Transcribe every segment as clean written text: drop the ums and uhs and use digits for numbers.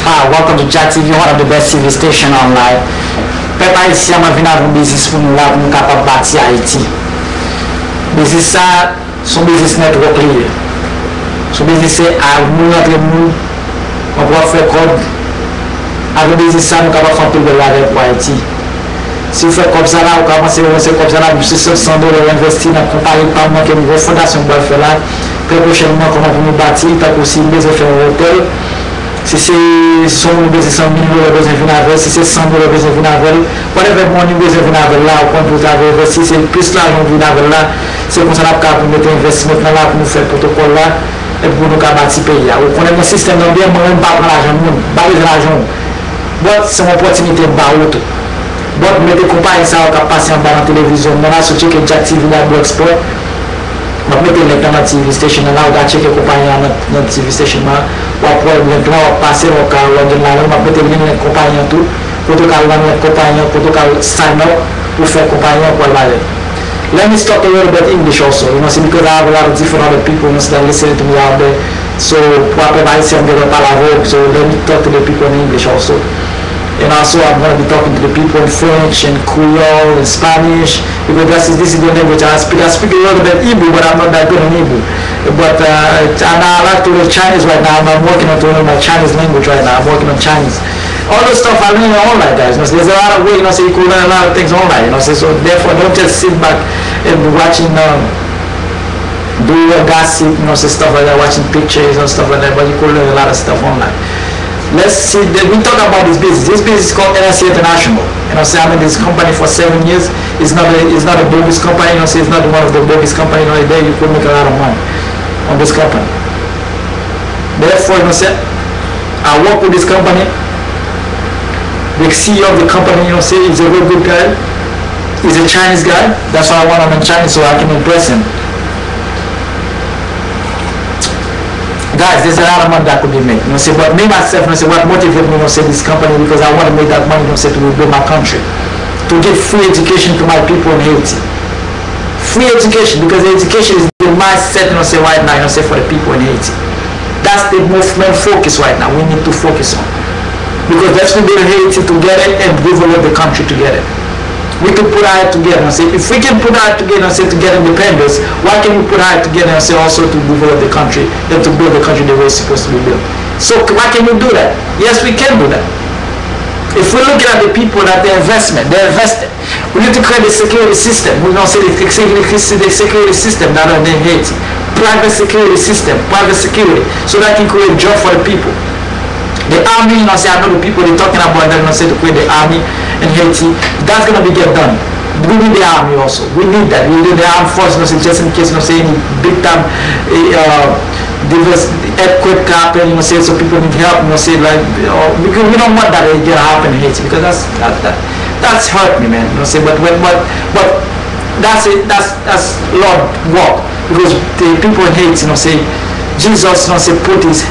Hi, welcome to Jack TV, one of the best TV station online. Peuple haïtien m'a venu avec un business pour nous là, pour nous capable de bâtir Haïti. Business ça, son business network lié. Son business c'est à nous entre nous, on peut faire code. Avec business ça, nous capable de faire plus de l'argent pour Haïti. Si vous faites comme ça là, vous commencez à faire comme ça là, vous avez $100 investir dans la compagnie, par mois que nous fondation pour faire là. Très prochainement, comment vous nous bâtir, pas possible, mais faire un hôtel. Si c'est $100 besoin de venir avec, si c'est $100 besoin de venir avec, whatever money besoin de venir avec là, au point de vous avez investi, c'est plus l'argent de venir avec là, c'est comme ça qu'on mettre investissement là pour nous faire protocole là, et pour nous bâtir le pays. On connaît le système bien, moi je ne pas prendre l'argent, pas besoin d'argent. Bon, c'est une opportunité de barreau. Bon, mettez compagnie ça, on va passer en bas dans la télévision, on a sorti que Jack TV là, Export. Je vais mettre dans la TV station là, on va checker compagnie dans la TV station là. On va passer au cas où on va mettre les compagnies tout, pour tout cas les compagnies, pour tout cas sign up pour faire compagnie pour aller. Let me talk a little bit English also, you know, see, because I have a lot of different other people that listen to me out there. So, probably I say I'm going to parler, so let me talk to the people in English also. And also I'm going to be talking to the people in French and Creole and Spanish, because this is the language I speak. I speak a little bit Hebrew, but I'm not that good in Hebrew. But I like to learn Chinese right now. I'm working on to learn my Chinese language right now. I'm working on Chinese. All the stuff I learn online, guys. You know, so there's a lot of ways, you know, so you can learn a lot of things online. You know, so therefore don't just sit back and be watching do your gossip, you know, so stuff like that, watching pictures and stuff like that, but you can learn a lot of stuff online. Let's see, we talk about this business. This business is called NSC International. You know, so I'm in this company for 7 years. It's not a bogus company, you know, so it's not one of the bogus company, you know, there you could make a lot of money on this company. Therefore, you know, say, I work with this company. The CEO of the company, you know, say he's a real good guy. He's a Chinese guy. That's why I want him in Chinese so I can impress him. Guys, there's a lot of money that could be made. You know, say, but me myself, you know, say, what motivates me, you know, say, this company, because I want to make that money, you know, say, to rebuild my country, to give free education to my people in Haiti. Free education, because education is the mindset, you know, say, right now, you know, say, for the people in Haiti. That's the main focus right now. We need to focus on, because let's rebuild Haiti together and develop the country together. We can put our head together and say, if we can put our head together and say to get independence, why can't we put our head together and say also to develop the country and to build the country the way it's supposed to be built? So why can we do that? Yes, we can do that. If we're looking at the people that they're invested, we need to create a security system. We don't say the security system that are in Haiti. Private security system, private security, so that can create job for the people. The army, you know, say, I know the people they're talking about that, you know, say to create the army in Haiti. That's gonna be get done. We need the army also. We need that. We need the armed force, you know, say, just in case, you know, say any big time earthquake happen, you know, say, so people need help, you know, say, like, because we don't want that to happen in Haiti, because that's hurt me, man. You know, say, but that's it. That's Lord work, because the people in Haiti, you know, say, Jesus, you know, say, put his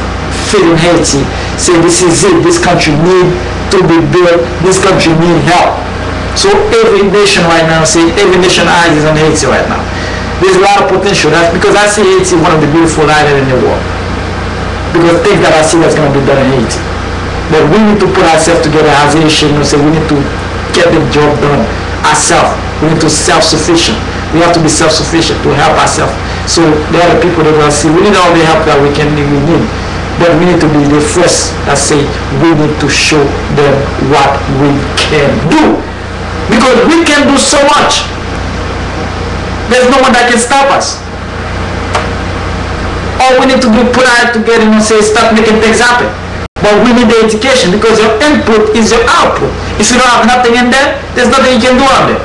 feet in Haiti, say, this is it. This country need to be built. This country need help. So every nation right now, say, every nation eyes is on Haiti right now. There's a lot of potential. That's because I see Haiti one of the beautiful islands in the world. Because things that I see that's going to be done in Haiti. But we need to put ourselves together as a nation. You know, say, we need to get the job done ourselves. We need to self-sufficient. We have to be self-sufficient to help ourselves. So there are people that will see, we need all the help that we need. But we need to be the first that say we need to show them what we can do. Because we can do so much. There's no one that can stop us. All we need to do is put our head together and say start making things happen. But we need the education, because your input is your output. If you don't have nothing in there, there's nothing you can do on there.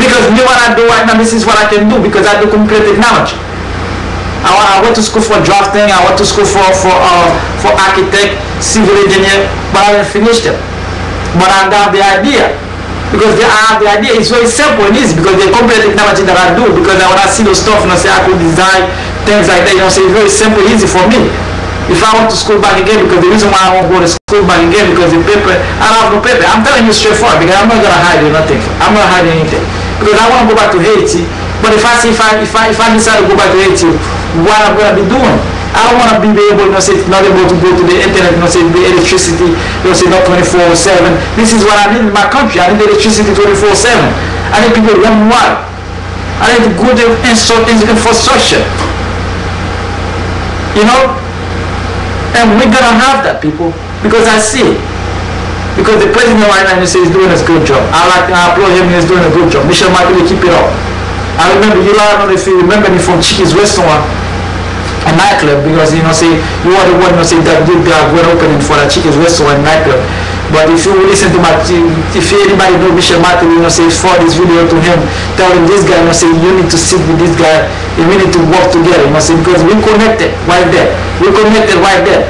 Because me what I do right now, this is what I can do, because I do computer technology. I went to school for drafting, I went to school for architect, civil engineer, but I didn't finish them. But I got the idea. Because I have the idea, it's very simple and easy, because the computer technology that I do, because when I see those stuff, you know, say I could design things like that, you know, say it's very simple, easy for me. If I went to school back again, because the reason why I won't go to school back again, because the paper, I don't have no paper. I'm telling you straightforward, because I'm not gonna hide nothing. I'm not hiding anything. Because I want to go back to Haiti. But if I decide to go back to Haiti, what I'm gonna be doing? I want to be able, not able to go to the internet, the electricity, not 24/7. This is what I need in my country. I need electricity 24/7. I need people running water. I need good infrastructure. And we're gonna have that, people, because I see it. Because the president right now is doing a good job. I applaud him. He's doing a good job. Michel Martelly, keep it up. I remember, I don't know if you remember me from Chicky's restaurant, a nightclub, because you are the one that did the grand opening for the Chicky's restaurant nightclub. But if you listen to if anybody know Michel Martelly, forward this video to him, tell him this guy, you need to sit with this guy, and we need to work together, because we connected right there. We connected right there.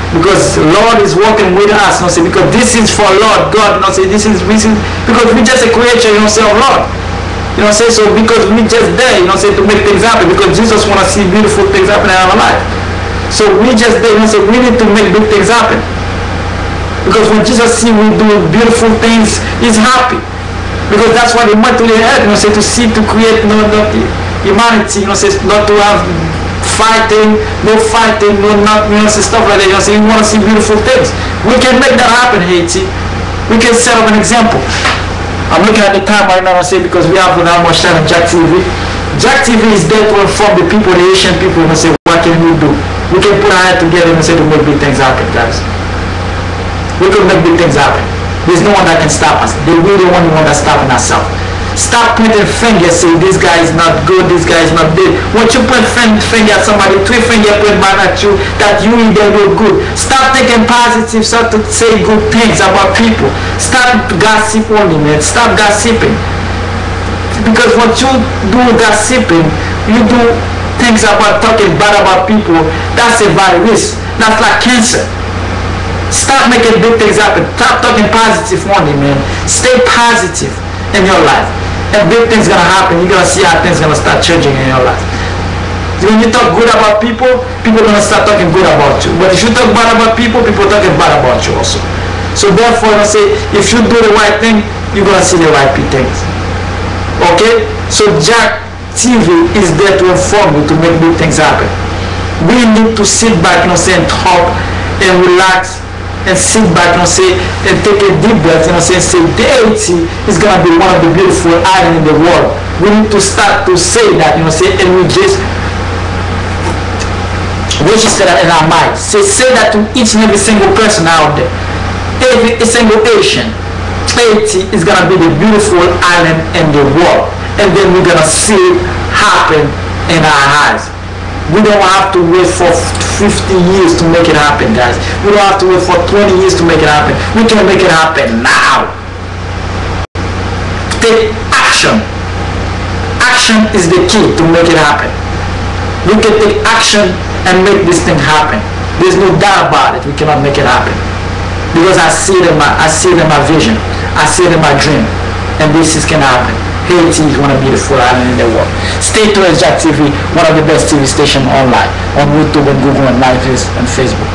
Because the Lord is working with us, because this is for Lord God, this is because we just a creature, of Lord. So because we just there, to make things happen, because Jesus want to see beautiful things happen in our life. So we just there, we need to make big things happen. Because when Jesus see we do beautiful things, he's happy. Because that's what he went to the earth, to see, to create humanity, not to have fighting, no stuff like that. You want to see beautiful things. We can make that happen, Haiti. We can set up an example. I'm looking at the time right now, because we have not much time on Jack TV. Jack TV is there to inform the people, the Asian people, what can we do? We can put our head together to make big things happen, guys. We can make big things happen. There's no one that can stop us. We're the only one that's stopping ourselves. Stop pointing fingers, say this guy is not good, this guy is not good. Once you point finger at somebody, 3 fingers point back at you, that you ain't there no good. Stop taking positive, start to say good things about people. Stop gossip only, man. Stop gossiping. Because when you do gossiping, you do things about talking bad about people, that's a virus. That's like cancer. Stop making big things happen. Stop talking positive only, man. Stay positive in your life. And big things gonna happen. You're gonna see how things gonna start changing in your life. When you talk good about people, people gonna start talking good about you. But if you talk bad about people, people talking bad about you also. So therefore, if you do the right thing, you're gonna see the right things. Okay? So Jack TV is there to inform you, to make big things happen. We need to sit back, and talk and relax and sit back, and take a deep breath, and say the Haiti is gonna be one of the beautiful islands in the world. We need to start to say that, and we just register that in our minds. Say that to each and every single person out there, every single Asian. Haiti is gonna be the beautiful island in the world, and then we're gonna see it happen in our eyes. We don't have to wait for 50 years to make it happen, guys. We don't have to wait for 20 years to make it happen. We can make it happen now. Take action. Action is the key to make it happen. We can take action and make this thing happen. There's no doubt about it. We cannot make it happen. Because I see it in my vision. I see it in my dream. And this can happen. Haiti is one of the beautiful islands in the world. Stay tuned, Jack TV, one of the best TV stations online, on YouTube and Google and Live and Facebook.